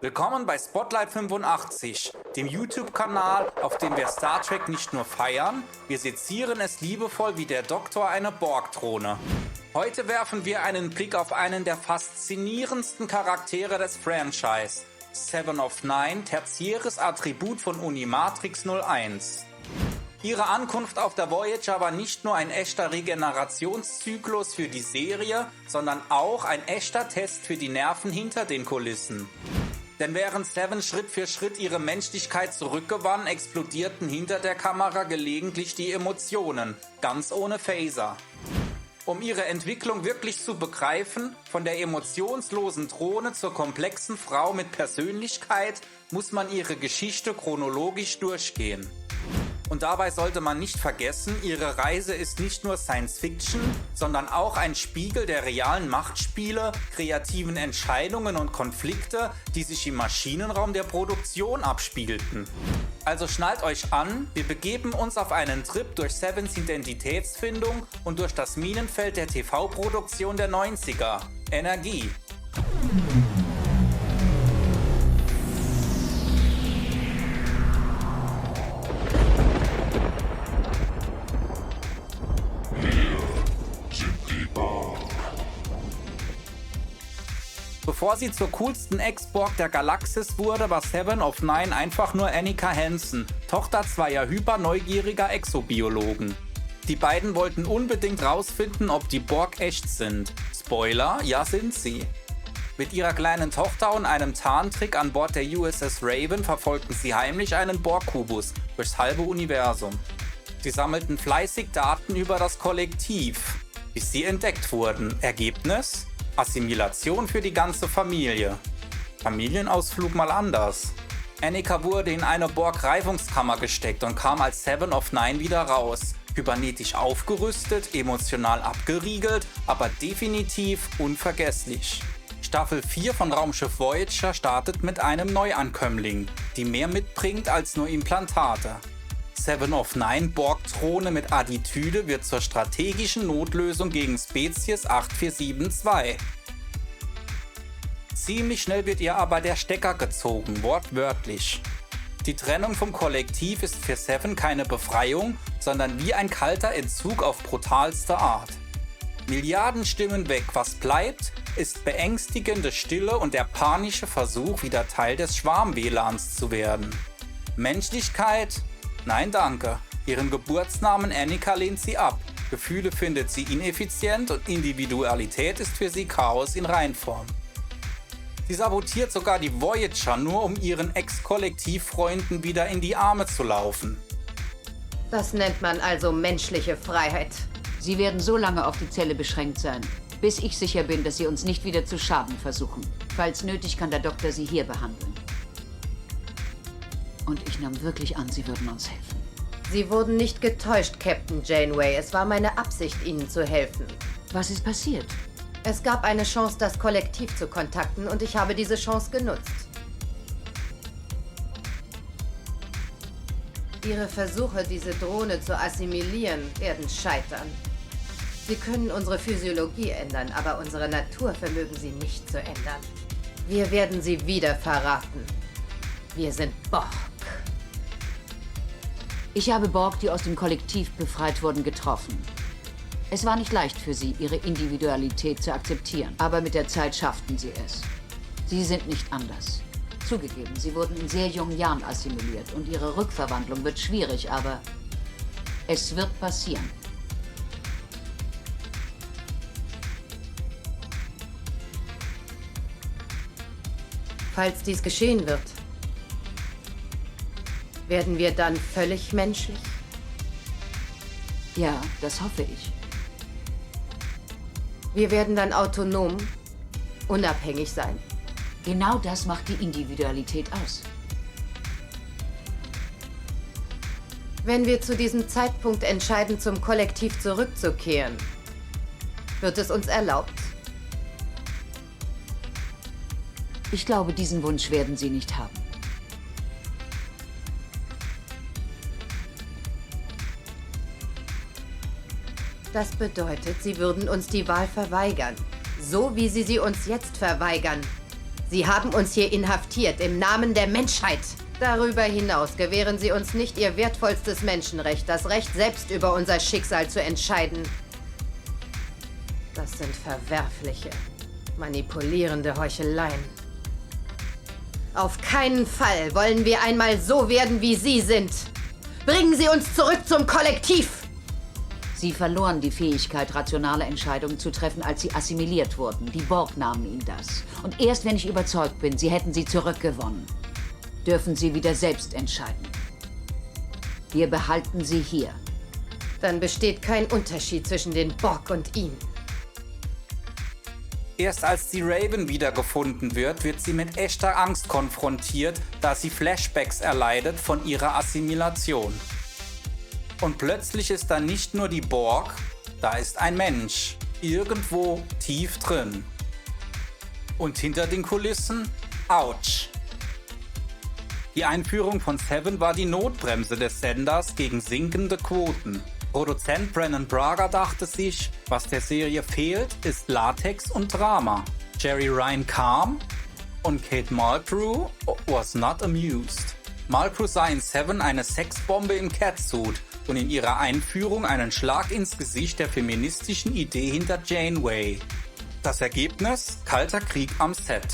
Willkommen bei Spotlight 85, dem YouTube-Kanal, auf dem wir Star Trek nicht nur feiern, wir sezieren es liebevoll wie der Doktor eine Borg-Drohne. Heute werfen wir einen Blick auf einen der faszinierendsten Charaktere des Franchise, Seven of Nine, tertiäres Attribut von Unimatrix 01. Ihre Ankunft auf der Voyager war nicht nur ein echter Regenerationszyklus für die Serie, sondern auch ein echter Test für die Nerven hinter den Kulissen. Denn während Seven Schritt für Schritt ihre Menschlichkeit zurückgewann, explodierten hinter der Kamera gelegentlich die Emotionen, ganz ohne Phaser. Um ihre Entwicklung wirklich zu begreifen, von der emotionslosen Drohne zur komplexen Frau mit Persönlichkeit, muss man ihre Geschichte chronologisch durchgehen. Und dabei sollte man nicht vergessen, ihre Reise ist nicht nur Science Fiction, sondern auch ein Spiegel der realen Machtspiele, kreativen Entscheidungen und Konflikte, die sich im Maschinenraum der Produktion abspielten. Also schnallt euch an, wir begeben uns auf einen Trip durch Sevens Identitätsfindung und durch das Minenfeld der TV-Produktion der 90er. Energie. Bevor sie zur coolsten Ex-Borg der Galaxis wurde, war Seven of Nine einfach nur Annika Hansen, Tochter zweier hyperneugieriger Exobiologen. Die beiden wollten unbedingt rausfinden, ob die Borg echt sind. Spoiler, ja sind sie. Mit ihrer kleinen Tochter und einem Tarntrick an Bord der USS Raven verfolgten sie heimlich einen Borg-Kubus durchs halbe Universum. Sie sammelten fleißig Daten über das Kollektiv, bis sie entdeckt wurden. Ergebnis? Assimilation für die ganze Familie. Familienausflug mal anders. Annika wurde in eine Borg-Reifungskammer gesteckt und kam als Seven of Nine wieder raus. Kybernetisch aufgerüstet, emotional abgeriegelt, aber definitiv unvergesslich. Staffel 4 von Raumschiff Voyager startet mit einem Neuankömmling, die mehr mitbringt als nur Implantate. Seven of Nine, Borg-Drohne mit Attitüde, wird zur strategischen Notlösung gegen Spezies 8472. Ziemlich schnell wird ihr aber der Stecker gezogen, wortwörtlich. Die Trennung vom Kollektiv ist für Seven keine Befreiung, sondern wie ein kalter Entzug auf brutalste Art. Milliarden Stimmen weg, was bleibt, ist beängstigende Stille und der panische Versuch, wieder Teil des Schwarm-WLANs zu werden. Menschlichkeit? Nein, danke. Ihren Geburtsnamen Annika lehnt sie ab. Gefühle findet sie ineffizient und Individualität ist für sie Chaos in Reinform. Sie sabotiert sogar die Voyager nur, um ihren Ex-Kollektivfreunden wieder in die Arme zu laufen. Das nennt man also menschliche Freiheit. Sie werden so lange auf die Zelle beschränkt sein, bis ich sicher bin, dass Sie uns nicht wieder zu schaden versuchen. Falls nötig, kann der Doktor Sie hier behandeln. Und ich nahm wirklich an, Sie würden uns helfen. Sie wurden nicht getäuscht, Captain Janeway. Es war meine Absicht, Ihnen zu helfen. Was ist passiert? Es gab eine Chance, das Kollektiv zu kontakten, und ich habe diese Chance genutzt. Ihre Versuche, diese Drohne zu assimilieren, werden scheitern. Sie können unsere Physiologie ändern, aber unsere Natur vermögen sie nicht zu ändern. Wir werden sie wieder verraten. Wir sind Borg. Ich habe Borg, die aus dem Kollektiv befreit wurden, getroffen. Es war nicht leicht für sie, ihre Individualität zu akzeptieren, aber mit der Zeit schafften sie es. Sie sind nicht anders. Zugegeben, sie wurden in sehr jungen Jahren assimiliert und ihre Rückverwandlung wird schwierig, aber es wird passieren. Falls dies geschehen wird, werden wir dann völlig menschlich? Ja, das hoffe ich. Wir werden dann autonom, unabhängig sein. Genau das macht die Individualität aus. Wenn wir zu diesem Zeitpunkt entscheiden, zum Kollektiv zurückzukehren, wird es uns erlaubt? Ich glaube, diesen Wunsch werden Sie nicht haben. Das bedeutet, Sie würden uns die Wahl verweigern. So wie Sie sie uns jetzt verweigern. Sie haben uns hier inhaftiert im Namen der Menschheit. Darüber hinaus gewähren Sie uns nicht Ihr wertvollstes Menschenrecht, das Recht, selbst über unser Schicksal zu entscheiden. Das sind verwerfliche, manipulierende Heucheleien. Auf keinen Fall wollen wir einmal so werden, wie Sie sind. Bringen Sie uns zurück zum Kollektiv! Sie verloren die Fähigkeit, rationale Entscheidungen zu treffen, als sie assimiliert wurden. Die Borg nahmen ihnen das. Und erst wenn ich überzeugt bin, sie hätten sie zurückgewonnen, dürfen sie wieder selbst entscheiden. Wir behalten sie hier. Dann besteht kein Unterschied zwischen den Borg und ihm. Erst als die Raven wiedergefunden wird, wird sie mit echter Angst konfrontiert, da sie Flashbacks erleidet von ihrer Assimilation. Und plötzlich ist da nicht nur die Borg, da ist ein Mensch, irgendwo tief drin. Und hinter den Kulissen, ouch. Die Einführung von Seven war die Notbremse des Senders gegen sinkende Quoten. Produzent Brannon Braga dachte sich, was der Serie fehlt, ist Latex und Drama. Jerry Ryan kam und Kate Mulgrew was not amused. Mulgrew sah in Seven eine Sexbombe im Catsuit und in ihrer Einführung einen Schlag ins Gesicht der feministischen Idee hinter Janeway. Das Ergebnis? Kalter Krieg am Set.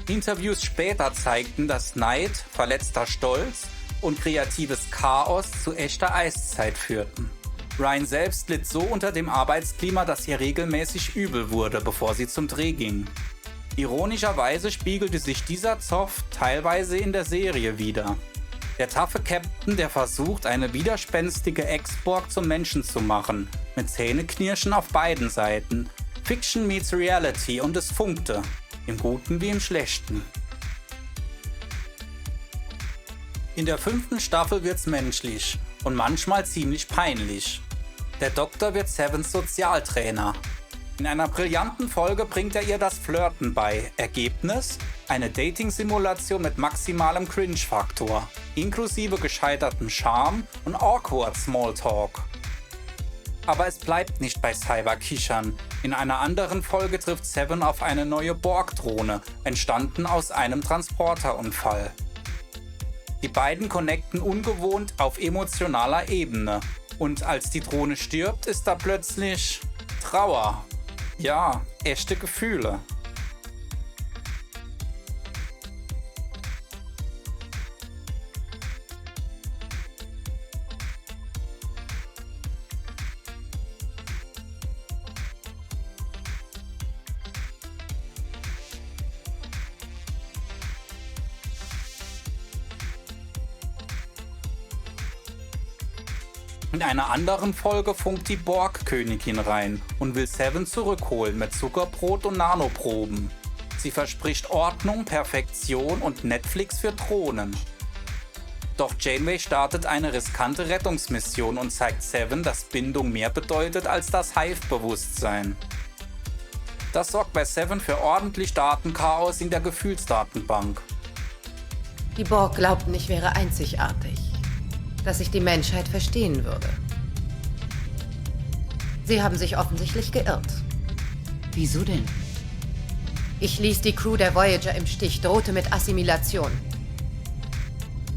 Interviews später zeigten, dass Neid, verletzter Stolz und kreatives Chaos zu echter Eiszeit führten. Ryan selbst litt so unter dem Arbeitsklima, dass ihr regelmäßig übel wurde, bevor sie zum Dreh ging. Ironischerweise spiegelte sich dieser Zoff teilweise in der Serie wider. Der taffe Captain, der versucht, eine widerspenstige Ex-Borg zum Menschen zu machen, mit Zähneknirschen auf beiden Seiten. Fiction meets Reality und es funkte, im Guten wie im Schlechten. In der 5. Staffel wird's menschlich und manchmal ziemlich peinlich. Der Doktor wird Sevens Sozialtrainer. In einer brillanten Folge bringt er ihr das Flirten bei. Ergebnis? Eine Dating-Simulation mit maximalem Cringe-Faktor, inklusive gescheitertem Charme und awkward Smalltalk. Aber es bleibt nicht bei Cyberkichern. In einer anderen Folge trifft Seven auf eine neue Borg-Drohne, entstanden aus einem Transporterunfall. Die beiden connecten ungewohnt auf emotionaler Ebene. Und als die Drohne stirbt, ist da plötzlich Trauer. Ja, echte Gefühle. In einer anderen Folge funkt die Borg-Königin rein und will Seven zurückholen mit Zuckerbrot und Nanoproben. Sie verspricht Ordnung, Perfektion und Netflix für Drohnen. Doch Janeway startet eine riskante Rettungsmission und zeigt Seven, dass Bindung mehr bedeutet als das Hive-Bewusstsein. Das sorgt bei Seven für ordentlich Datenchaos in der Gefühlsdatenbank. Die Borg glaubten, ich wäre einzigartig, dass ich die Menschheit verstehen würde. Sie haben sich offensichtlich geirrt. Wieso denn? Ich ließ die Crew der Voyager im Stich, drohte mit Assimilation.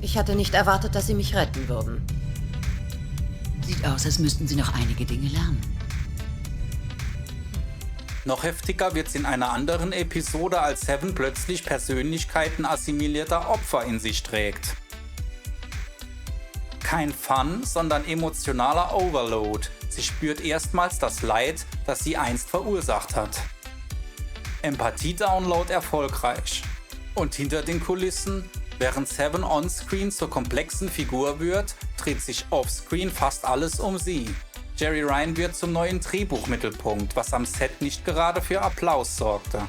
Ich hatte nicht erwartet, dass sie mich retten würden. Sieht aus, als müssten Sie noch einige Dinge lernen. Noch heftiger wird's in einer anderen Episode, als Seven plötzlich Persönlichkeiten assimilierter Opfer in sich trägt. Kein Fun, sondern emotionaler Overload. Sie spürt erstmals das Leid, das sie einst verursacht hat. Empathie-Download erfolgreich. Und hinter den Kulissen, während Seven onscreen zur komplexen Figur wird, dreht sich offscreen fast alles um sie. Jerry Ryan wird zum neuen Drehbuchmittelpunkt, was am Set nicht gerade für Applaus sorgte.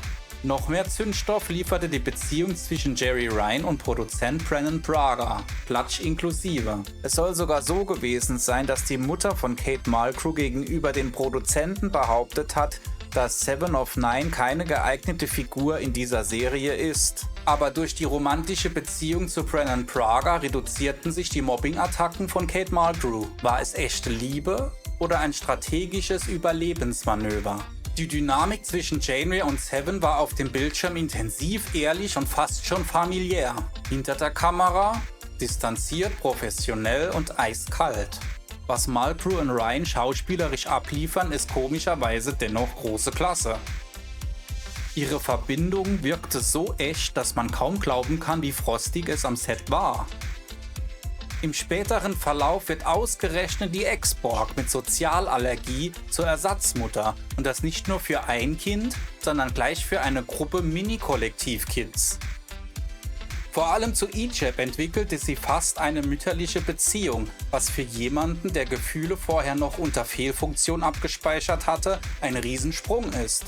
Noch mehr Zündstoff lieferte die Beziehung zwischen Jerry Ryan und Produzent Brannon Braga, Klatsch inklusive. Es soll sogar so gewesen sein, dass die Mutter von Kate Mulgrew gegenüber den Produzenten behauptet hat, dass Seven of Nine keine geeignete Figur in dieser Serie ist. Aber durch die romantische Beziehung zu Brannon Braga reduzierten sich die Mobbing-Attacken von Kate Mulgrew. War es echte Liebe oder ein strategisches Überlebensmanöver? Die Dynamik zwischen Janeway und Seven war auf dem Bildschirm intensiv, ehrlich und fast schon familiär. Hinter der Kamera distanziert, professionell und eiskalt. Was Mulgrew und Ryan schauspielerisch abliefern, ist komischerweise dennoch große Klasse. Ihre Verbindung wirkte so echt, dass man kaum glauben kann, wie frostig es am Set war. Im späteren Verlauf wird ausgerechnet die Ex-Borg mit Sozialallergie zur Ersatzmutter und das nicht nur für ein Kind, sondern gleich für eine Gruppe Mini-Kollektiv-Kids. Vor allem zu Icheb entwickelte sie fast eine mütterliche Beziehung, was für jemanden, der Gefühle vorher noch unter Fehlfunktion abgespeichert hatte, ein Riesensprung ist.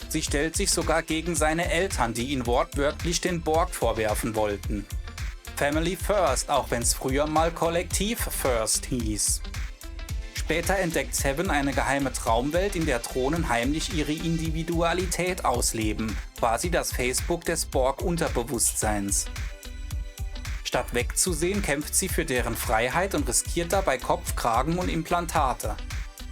Sie stellt sich sogar gegen seine Eltern, die ihn wortwörtlich den Borg vorwerfen wollten. Family First, auch wenn es früher mal Kollektiv First hieß. Später entdeckt Seven eine geheime Traumwelt, in der Drohnen heimlich ihre Individualität ausleben, quasi das Facebook des Borg-Unterbewusstseins. Statt wegzusehen, kämpft sie für deren Freiheit und riskiert dabei Kopf, Kragen und Implantate.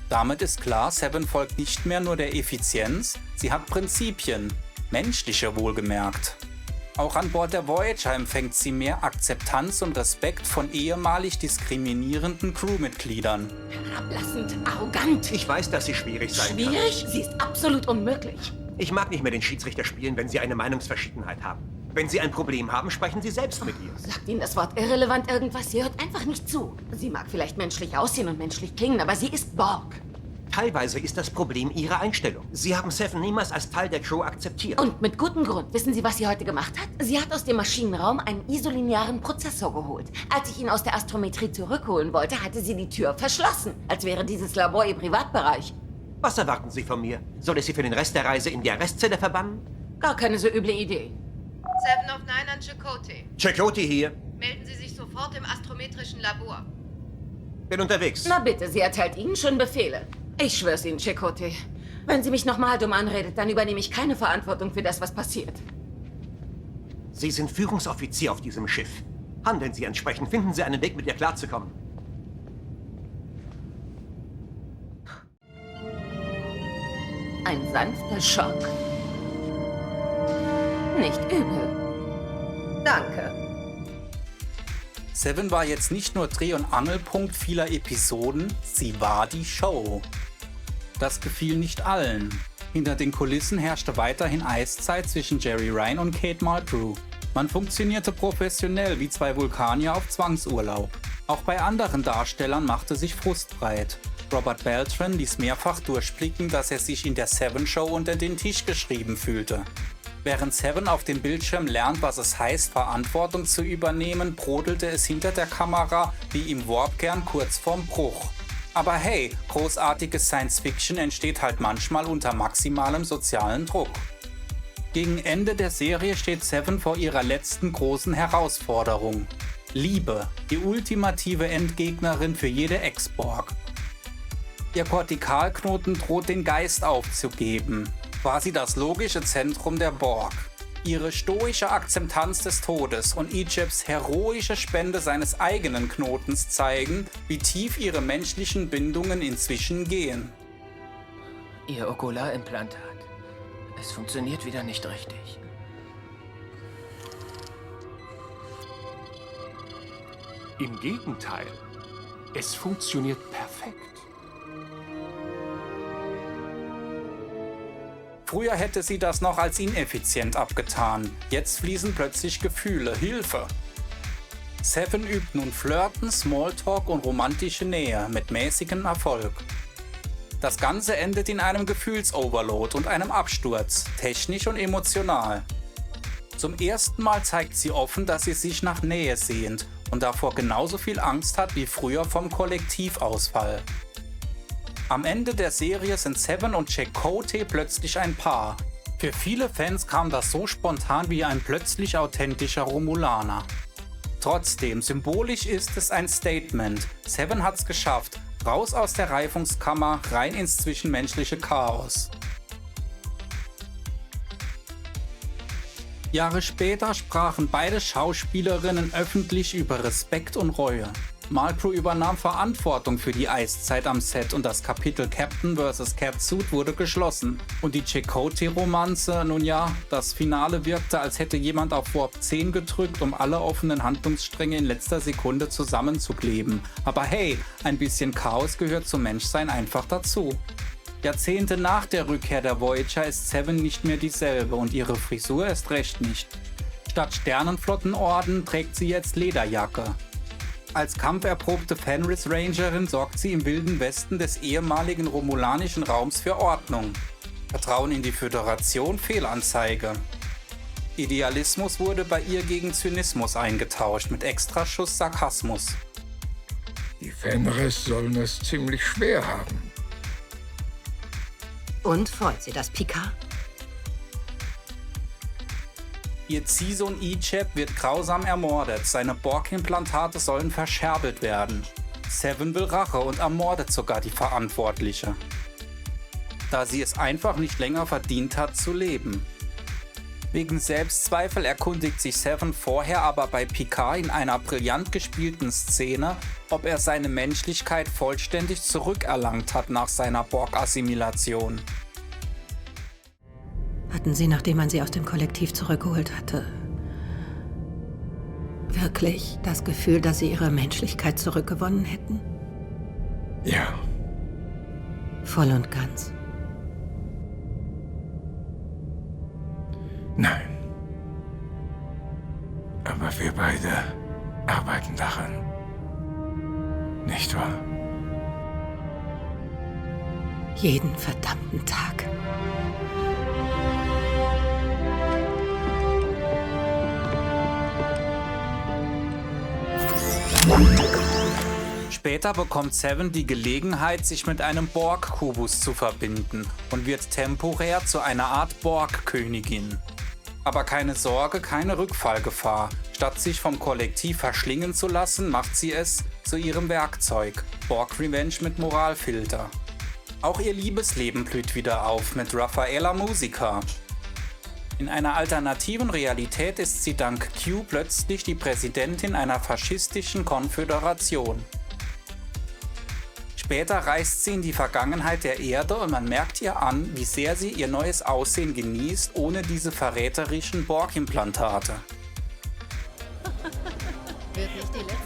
Damit ist klar, Seven folgt nicht mehr nur der Effizienz, sie hat Prinzipien, menschliche wohlgemerkt. Auch an Bord der Voyager empfängt sie mehr Akzeptanz und Respekt von ehemalig diskriminierenden Crewmitgliedern. Herablassend, arrogant. Ich weiß, dass sie schwierig sein kann. Schwierig? Sie ist absolut unmöglich. Ich mag nicht mehr den Schiedsrichter spielen, wenn Sie eine Meinungsverschiedenheit haben. Wenn Sie ein Problem haben, sprechen Sie selbst mit ihr. Sagt Ihnen das Wort irrelevant irgendwas? Sie hört einfach nicht zu. Sie mag vielleicht menschlich aussehen und menschlich klingen, aber sie ist Borg. Teilweise ist das Problem Ihre Einstellung. Sie haben Seven niemals als Teil der Crew akzeptiert. Und mit gutem Grund. Wissen Sie, was sie heute gemacht hat? Sie hat aus dem Maschinenraum einen isolinearen Prozessor geholt. Als ich ihn aus der Astrometrie zurückholen wollte, hatte sie die Tür verschlossen. Als wäre dieses Labor ihr Privatbereich. Was erwarten Sie von mir? Soll ich Sie für den Rest der Reise in die Arrestzelle verbannen? Gar keine so üble Idee. 7 of 9 an Chakotay. Chakotay hier. Melden Sie sich sofort im astrometrischen Labor. Bin unterwegs. Na bitte, sie erteilt Ihnen schon Befehle. Ich schwör's Ihnen, Chakotay. Wenn sie mich nochmal dumm anredet, dann übernehme ich keine Verantwortung für das, was passiert. Sie sind Führungsoffizier auf diesem Schiff. Handeln Sie entsprechend. Finden Sie einen Weg, mit ihr klarzukommen. Ein sanfter Schock. Nicht übel. Danke. Seven war jetzt nicht nur Dreh- und Angelpunkt vieler Episoden, sie war die Show. Das gefiel nicht allen. Hinter den Kulissen herrschte weiterhin Eiszeit zwischen Jeri Ryan und Kate Mulgrew. Man funktionierte professionell wie zwei Vulkanier auf Zwangsurlaub. Auch bei anderen Darstellern machte sich Frust breit. Robert Beltran ließ mehrfach durchblicken, dass er sich in der Seven Show unter den Tisch geschrieben fühlte. Während Seven auf dem Bildschirm lernt, was es heißt, Verantwortung zu übernehmen, brodelte es hinter der Kamera wie im Warpkern kurz vorm Bruch. Aber hey, großartiges Science-Fiction entsteht halt manchmal unter maximalem sozialen Druck. Gegen Ende der Serie steht Seven vor ihrer letzten großen Herausforderung. Liebe, die ultimative Endgegnerin für jede Ex-Borg. Ihr Kortikalknoten droht den Geist aufzugeben. Quasi das logische Zentrum der Borg. Ihre stoische Akzeptanz des Todes und Ichebs heroische Spende seines eigenen Knotens zeigen, wie tief ihre menschlichen Bindungen inzwischen gehen. Ihr Okularimplantat. Es funktioniert wieder nicht richtig. Im Gegenteil, es funktioniert perfekt. Früher hätte sie das noch als ineffizient abgetan. Jetzt fließen plötzlich Gefühle, Hilfe. Seven übt nun Flirten, Smalltalk und romantische Nähe mit mäßigem Erfolg. Das Ganze endet in einem Gefühlsoverload und einem Absturz, technisch und emotional. Zum ersten Mal zeigt sie offen, dass sie sich nach Nähe sehnt und davor genauso viel Angst hat wie früher vom Kollektivausfall. Am Ende der Serie sind Seven und Chakotay plötzlich ein Paar. Für viele Fans kam das so spontan wie ein plötzlich authentischer Romulaner. Trotzdem, symbolisch ist es ein Statement. Seven hat's geschafft. Raus aus der Reifungskammer, rein ins zwischenmenschliche Chaos. Jahre später sprachen beide Schauspielerinnen öffentlich über Respekt und Reue. Malpro übernahm Verantwortung für die Eiszeit am Set und das Kapitel Captain vs. Catsuit wurde geschlossen. Und die Chakotay-Romanze, nun ja, das Finale wirkte, als hätte jemand auf Warp 10 gedrückt, um alle offenen Handlungsstränge in letzter Sekunde zusammenzukleben. Aber hey, ein bisschen Chaos gehört zum Menschsein einfach dazu. Jahrzehnte nach der Rückkehr der Voyager ist Seven nicht mehr dieselbe und ihre Frisur erst recht nicht. Statt Sternenflottenorden trägt sie jetzt Lederjacke. Als kampferprobte Fenris-Rangerin sorgt sie im wilden Westen des ehemaligen romulanischen Raums für Ordnung. Vertrauen in die Föderation, Fehlanzeige. Idealismus wurde bei ihr gegen Zynismus eingetauscht, mit Extraschuss Sarkasmus. Die Fenris sollen es ziemlich schwer haben. Und freut sie das, Picard? Ihr Ziehsohn Icheb wird grausam ermordet, seine Borg-Implantate sollen verscherbelt werden. Seven will Rache und ermordet sogar die Verantwortliche, da sie es einfach nicht länger verdient hat zu leben. Wegen Selbstzweifel erkundigt sich Seven vorher aber bei Picard in einer brillant gespielten Szene, ob er seine Menschlichkeit vollständig zurückerlangt hat nach seiner Borg-Assimilation. Hatten Sie, nachdem man sie aus dem Kollektiv zurückgeholt hatte, wirklich das Gefühl, dass Sie Ihre Menschlichkeit zurückgewonnen hätten? Ja, Voll und ganz. nein. Aber wir beide arbeiten daran. Nicht wahr? Jeden verdammten Tag. Später bekommt Seven die Gelegenheit, sich mit einem Borg-Kubus zu verbinden und wird temporär zu einer Art Borg-Königin. Aber keine Sorge, keine Rückfallgefahr. Statt sich vom Kollektiv verschlingen zu lassen, macht sie es zu ihrem Werkzeug. Borg-Revenge mit Moralfilter. Auch ihr Liebesleben blüht wieder auf mit Raffaella Musica. In einer alternativen Realität ist sie dank Q plötzlich die Präsidentin einer faschistischen Konföderation. Später reist sie in die Vergangenheit der Erde und man merkt ihr an, wie sehr sie ihr neues Aussehen genießt, ohne diese verräterischen Borg-Implantate.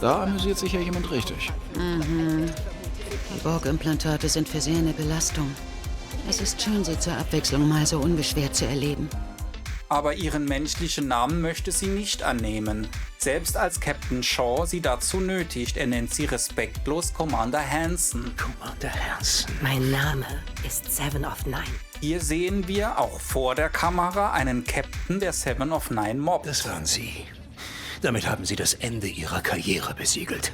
Da amüsiert sich ja jemand richtig. Die Borg-Implantate sind für sie eine Belastung. Es ist schön, sie zur Abwechslung mal so unbeschwert zu erleben. Aber ihren menschlichen Namen möchte sie nicht annehmen. Selbst als Captain Shaw sie dazu nötigt, er nennt sie respektlos Commander Hansen. Commander Hansen. Mein Name ist Seven of Nine. Hier sehen wir auch vor der Kamera einen Captain der Seven of Nine mobbt. Das waren Sie. Damit haben Sie das Ende Ihrer Karriere besiegelt.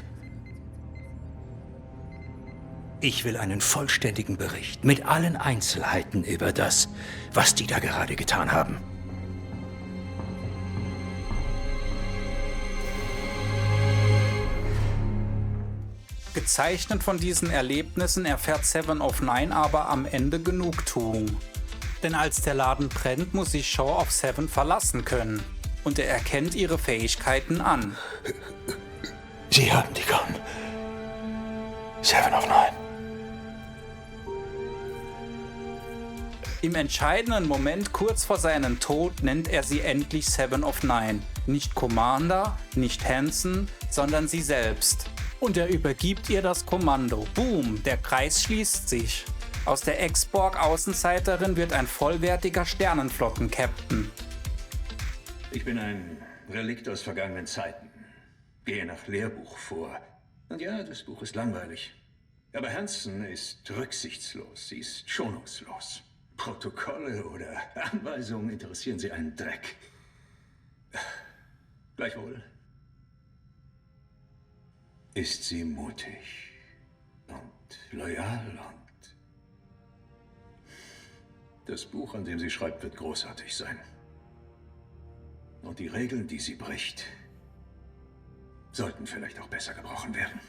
Ich will einen vollständigen Bericht mit allen Einzelheiten über das, was die da gerade getan haben. Gezeichnet von diesen Erlebnissen erfährt Seven of Nine aber am Ende Genugtuung. Denn als der Laden brennt, muss sich Shaw auf Seven verlassen können. Und er erkennt ihre Fähigkeiten an. Sie haben die Gun. Seven of Nine. Im entscheidenden Moment kurz vor seinem Tod nennt er sie endlich Seven of Nine. Nicht Commander, nicht Hansen, sondern sie selbst. Und er übergibt ihr das Kommando. Boom, der Kreis schließt sich. Aus der Ex-Borg-Außenseiterin wird ein vollwertiger Sternenflotten-Captain. Ich bin ein Relikt aus vergangenen Zeiten. Gehe nach Lehrbuch vor. Und ja, das Buch ist langweilig. Aber Hansen ist rücksichtslos, sie ist schonungslos. Protokolle oder Anweisungen interessieren sie einen Dreck. Gleichwohl ist sie mutig und loyal und das Buch, an dem sie schreibt, wird großartig sein. Und die Regeln, die sie bricht, sollten vielleicht auch besser gebrochen werden.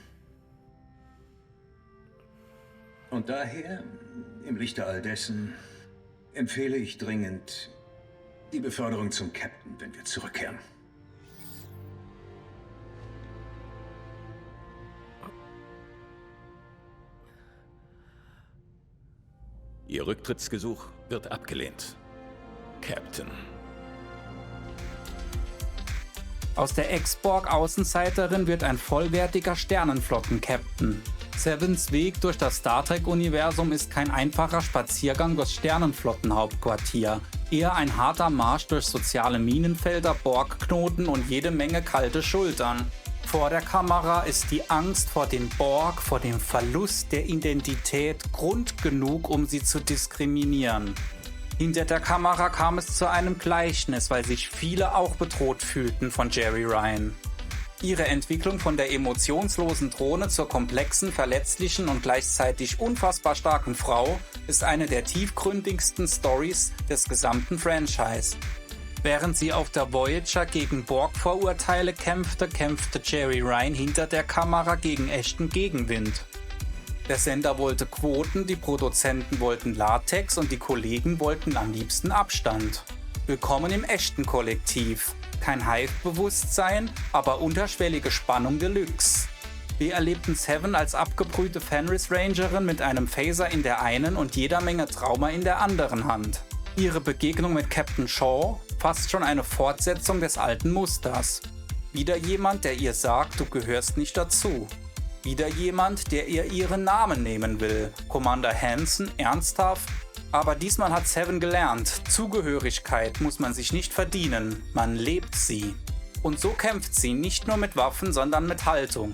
Und daher, im Lichte all dessen, empfehle ich dringend die Beförderung zum Captain, wenn wir zurückkehren. Ihr Rücktrittsgesuch wird abgelehnt. Captain. Aus der Ex-Borg-Außenseiterin wird ein vollwertiger Sternenflotten-Captain. Sevens Weg durch das Star Trek-Universum ist kein einfacher Spaziergang durchs Sternenflottenhauptquartier, eher ein harter Marsch durch soziale Minenfelder, Borg-Knoten und jede Menge kalte Schultern. Vor der Kamera ist die Angst vor den Borg, vor dem Verlust der Identität Grund genug, um sie zu diskriminieren. Hinter der Kamera kam es zu einem Gleichnis, weil sich viele auch bedroht fühlten von Jeri Ryan. Ihre Entwicklung von der emotionslosen Drohne zur komplexen, verletzlichen und gleichzeitig unfassbar starken Frau ist eine der tiefgründigsten Stories des gesamten Franchise. Während sie auf der Voyager gegen Borg-Vorurteile kämpfte Jeri Ryan hinter der Kamera gegen echten Gegenwind. Der Sender wollte Quoten, die Produzenten wollten Latex und die Kollegen wollten am liebsten Abstand. Willkommen im echten Kollektiv. Kein Hive-Bewusstsein, aber unterschwellige Spannung Deluxe. Wir erlebten Seven als abgebrühte Fenris-Rangerin mit einem Phaser in der einen und jeder Menge Trauma in der anderen Hand. Ihre Begegnung mit Captain Shaw fast schon eine Fortsetzung des alten Musters. Wieder jemand, der ihr sagt, du gehörst nicht dazu. Wieder jemand, der ihr ihren Namen nehmen will. Commander Hansen, ernsthaft? Aber diesmal hat Seven gelernt, Zugehörigkeit muss man sich nicht verdienen, man lebt sie. Und so kämpft sie nicht nur mit Waffen, sondern mit Haltung.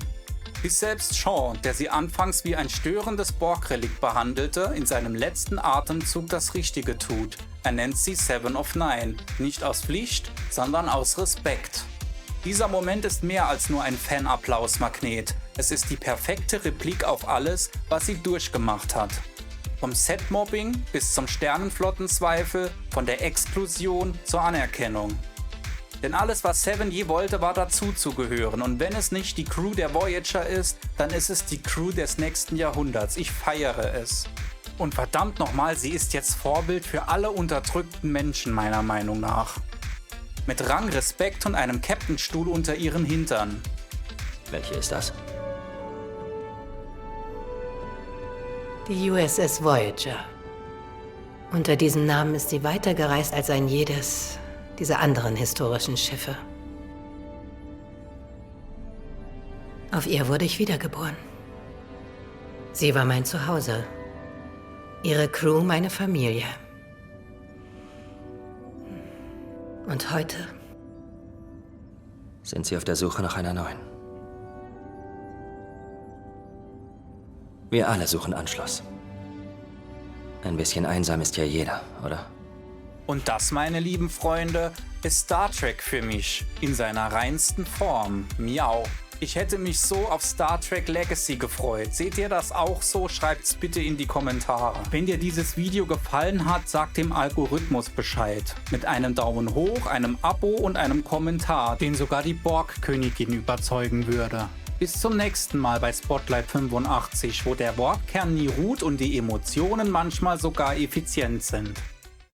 Bis selbst Shaw, der sie anfangs wie ein störendes Borg-Relikt behandelte, in seinem letzten Atemzug das Richtige tut. Er nennt sie Seven of Nine, nicht aus Pflicht, sondern aus Respekt. Dieser Moment ist mehr als nur ein Fanapplaus-Magnet. Es ist die perfekte Replik auf alles, was sie durchgemacht hat. Vom Set-Mobbing bis zum Sternenflottenzweifel, von der Explosion zur Anerkennung. Denn alles, was Seven je wollte, war dazuzugehören. Und wenn es nicht die Crew der Voyager ist, dann ist es die Crew des nächsten Jahrhunderts. Ich feiere es. Und verdammt nochmal, sie ist jetzt Vorbild für alle unterdrückten Menschen, meiner Meinung nach. Mit Rang, Respekt und einem Captainstuhl unter ihren Hintern. Welche ist das? Die USS Voyager. Unter diesem Namen ist sie weitergereist als ein jedes dieser anderen historischen Schiffe. Auf ihr wurde ich wiedergeboren. Sie war mein Zuhause. Ihre Crew meine Familie. Und heute? Sind Sie auf der Suche nach einer neuen? Wir alle suchen Anschluss. Ein bisschen einsam ist ja jeder, oder? Und das, meine lieben Freunde, ist Star Trek für mich in seiner reinsten Form. Miau. Ich hätte mich so auf Star Trek Legacy gefreut. Seht ihr das auch so? Schreibt's bitte in die Kommentare. Wenn dir dieses Video gefallen hat, sag dem Algorithmus Bescheid. Mit einem Daumen hoch, einem Abo und einem Kommentar, den sogar die Borg-Königin überzeugen würde. Bis zum nächsten Mal bei Spotlight 85, wo der Wortkern nie ruht und die Emotionen manchmal sogar effizient sind.